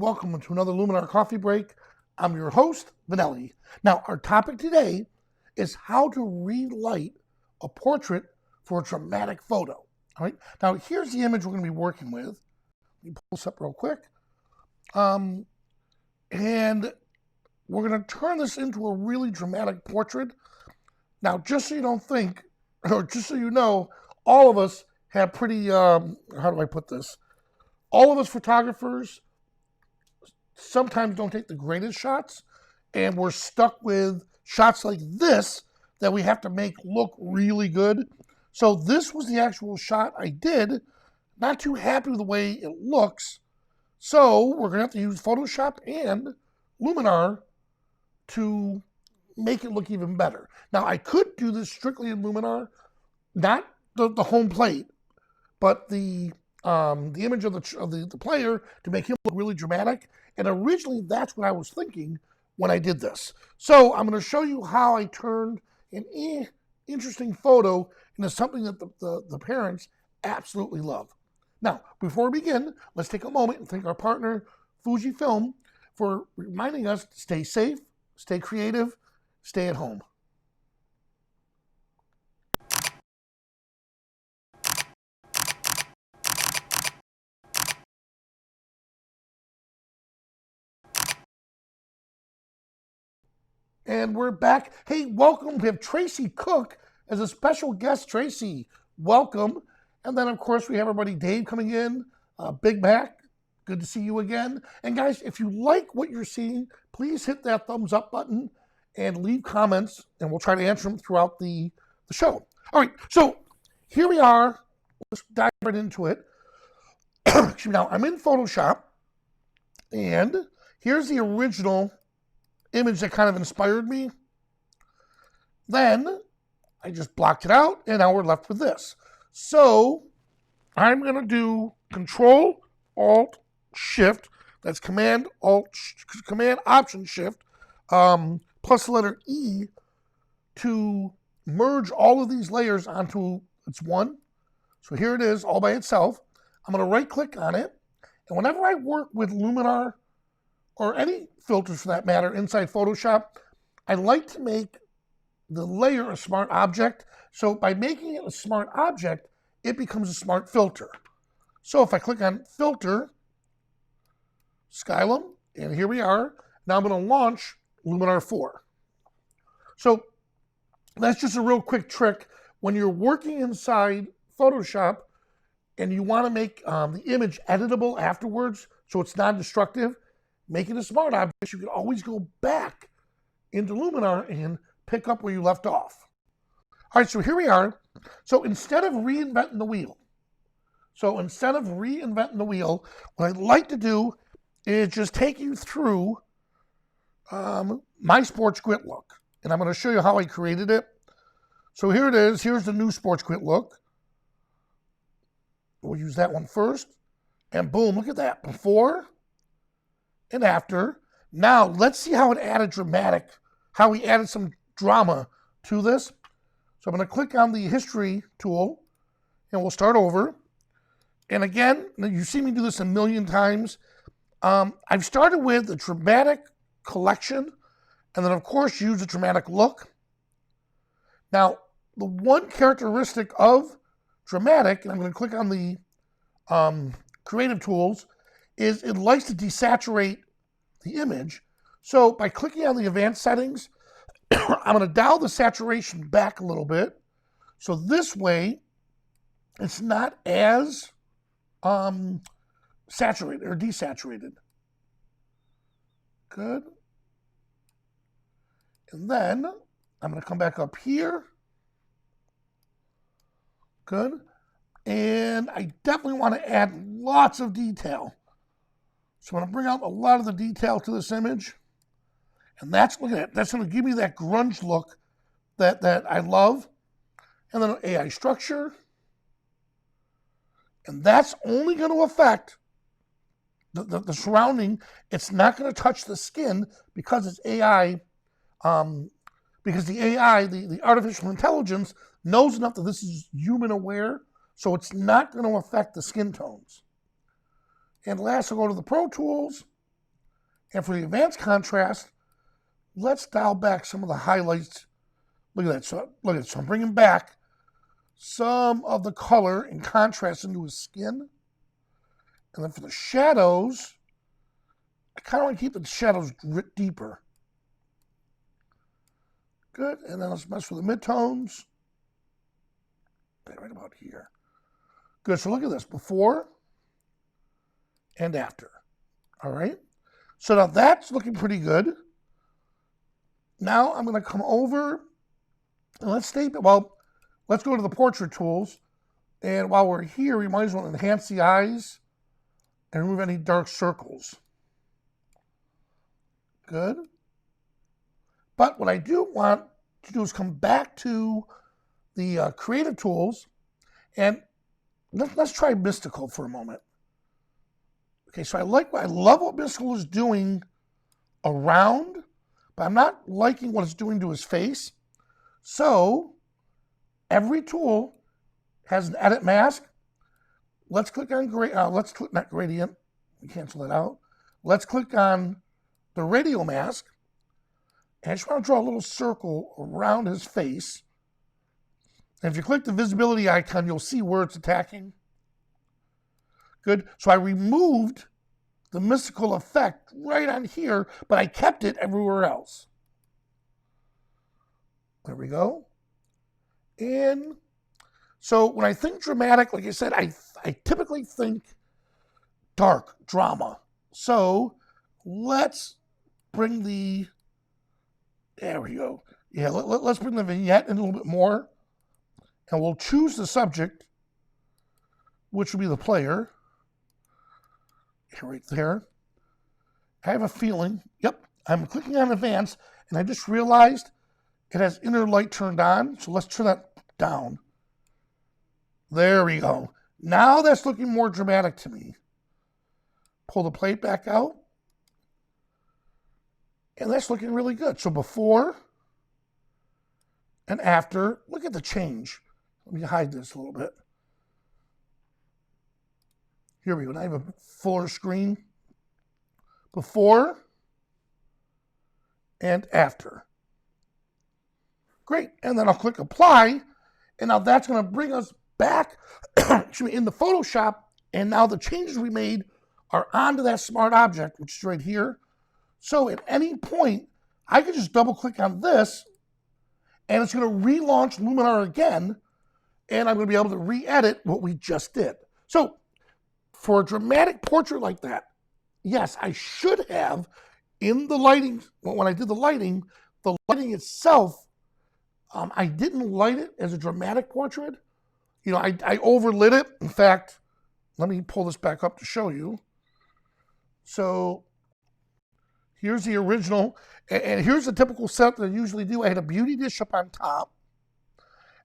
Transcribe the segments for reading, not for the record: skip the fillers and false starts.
welcome to another Luminar Coffee Break. I'm your host, Vanelli. Now, our topic today is how to relight a portrait for a dramatic photo. All right. Now, here's the image we're going to be working with. Let me pull this up real quick. And we're going to turn this into a really dramatic portrait. Now, just so you don't think, or just so you know, all of us have pretty, how do I put this? All of us photographers sometimes don't take the greatest shots, and we're stuck with shots like this that we have to make look really good. So this was the actual shot I did. Not too happy with the way it looks. So we're going to have to use Photoshop and Luminar to make it look even better. Now, I could do this strictly in Luminar, not the home plate, but the image of the player to make him look really dramatic. And originally, that's what I was thinking when I did this. So I'm going to show you how I turned an interesting photo into something that the parents absolutely love. Now, before we begin, let's take a moment and thank our partner, Fujifilm, for reminding us to stay safe, stay creative, stay at home. And we're back. Hey, welcome. We have Tracy Cook as a special guest. Tracy, welcome. And then, of course, we have our buddy Dave coming in. Big Mac, good to see you again. And guys, if you like what you're seeing, please hit that thumbs up button and leave comments, and we'll try to answer them throughout the show. All right, so here we are. Let's dive right into it. Now, I'm in Photoshop, and here's the original image that kind of inspired me. Then I just blocked it out, and now we're left with this. So I'm going to do Control Alt Shift. That's Command Option Shift plus the letter E to merge all of these layers onto it's one. So here it is all by itself. I'm going to right click on it, and whenever I work with Luminar or any filters for that matter inside Photoshop, I like to make the layer a smart object. So by making it a smart object, it becomes a smart filter. So if I click on Filter, Skylum, and here we are. Now I'm going to launch Luminar 4. So that's just a real quick trick. When you're working inside Photoshop and you want to make the image editable afterwards so it's non-destructive, make it a smart object. You can always go back into Luminar and pick up where you left off. All right, so here we are. So instead of reinventing the wheel, what I'd like to do is just take you through my sports grit look. And I'm going to show you how I created it. So here it is. Here's the new sports grit look. We'll use that one first. And boom, look at that. Before and after. Now let's see how it added how we added some drama to this. So I'm going to click on the history tool and we'll start over. And again, you see me do this a million times. I've started with the dramatic collection and then of course use the dramatic look. Now, the one characteristic of dramatic, and I'm going to click on the creative tools, is it likes to desaturate the image. So by clicking on the advanced settings, I'm going to dial the saturation back a little bit. So this way, it's not as saturated or desaturated. Good. And then I'm going to come back up here. Good. And I definitely want to add lots of detail. So I'm going to bring out a lot of the detail to this image. And that's, look at that, that's going to give me that grunge look that I love. And then AI structure. And that's only going to affect the surrounding. It's not going to touch the skin because it's AI. Because the AI, the artificial intelligence, knows enough that this is human aware. So it's not going to affect the skin tones. And last, I'll go to the Pro Tools. And for the advanced contrast, let's dial back some of the highlights. Look at that. So I'm bringing back some of the color and contrast into his skin. And then for the shadows, I kind of want to keep the shadows deeper. Good. And then let's mess with the midtones. Okay, right about here. Good. So look at this. Before and after. All right. So now that's looking pretty good. Now I'm going to come over and let's go to the portrait tools. And while we're here, we might as well enhance the eyes and remove any dark circles. Good. But what I do want to do is come back to the creative tools and let's try mystical for a moment. Okay, so I love what mystical is doing around, but I'm not liking what it's doing to his face. So every tool has an edit mask. Let's click on not gradient. We cancel that out. Let's click on the radial mask. And I just want to draw a little circle around his face. And if you click the visibility icon, you'll see where it's attacking. Good. So I removed the mystical effect right on here, but I kept it everywhere else. There we go. And so when I think dramatic, like I said, I typically think dark drama. So let's bring there we go. Yeah, let's bring the vignette in a little bit more. And we'll choose the subject, which will be the player. Right there. I have a feeling, yep, I'm clicking on advance, and I just realized it has inner light turned on, so let's turn that down. There we go. Now that's looking more dramatic to me. Pull the plate back out, and that's looking really good. So before and after, look at the change. Let me hide this a little bit. Here we go. Now I have a fuller screen. Before and after. Great. And then I'll click apply. And now that's going to bring us back in the Photoshop. And now the changes we made are onto that smart object, which is right here. So at any point, I could just double click on this and it's going to relaunch Luminar again. And I'm going to be able to re-edit what we just did. So for a dramatic portrait like that, yes, I should have in the lighting, when I did the lighting itself, I didn't light it as a dramatic portrait. You know, I overlit it. In fact, let me pull this back up to show you. So here's the original, and here's the typical setup that I usually do. I had a beauty dish up on top,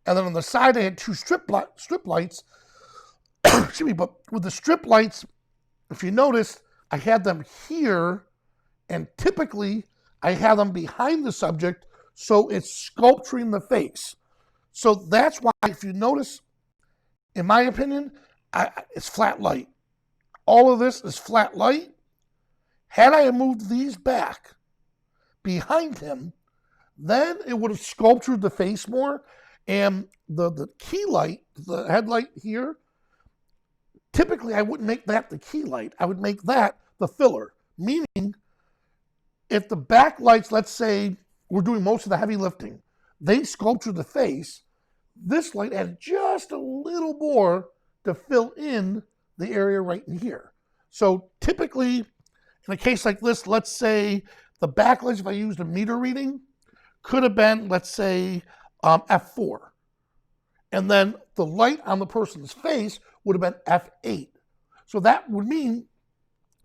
and then on the side I had two strip lights. Excuse me, but with the strip lights, if you notice, I had them here, and typically I have them behind the subject, so it's sculpturing the face. So that's why, if you notice, in my opinion, it's flat light. All of this is flat light. Had I moved these back behind him, then it would have sculptured the face more, and the key light, the headlight here, typically I wouldn't make that the key light. I would make that the filler, meaning if the backlights, let's say we're doing most of the heavy lifting, they sculpture the face, this light adds just a little more to fill in the area right in here. So typically, in a case like this, let's say the backlights, if I used a meter reading, could have been, let's say, F4. And then the light on the person's face would have been F8. So that would mean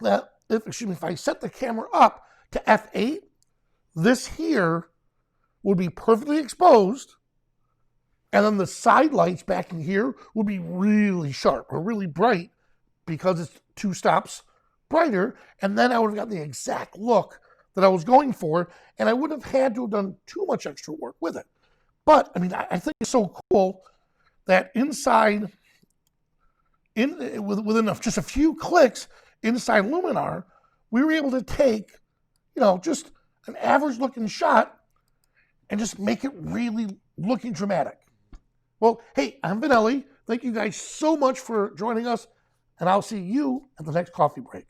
that if I set the camera up to F8, this here would be perfectly exposed, and then the side lights back in here would be really sharp or really bright because it's 2 stops brighter, and then I would have got the exact look that I was going for, and I wouldn't have had to have done too much extra work with it. But, I mean, I think it's so cool that inside, within just a few clicks inside Luminar, we were able to take just an average looking shot and just make it really looking dramatic. Well, hey, I'm Vanelli. Thank you guys so much for joining us, and I'll see you at the next coffee break.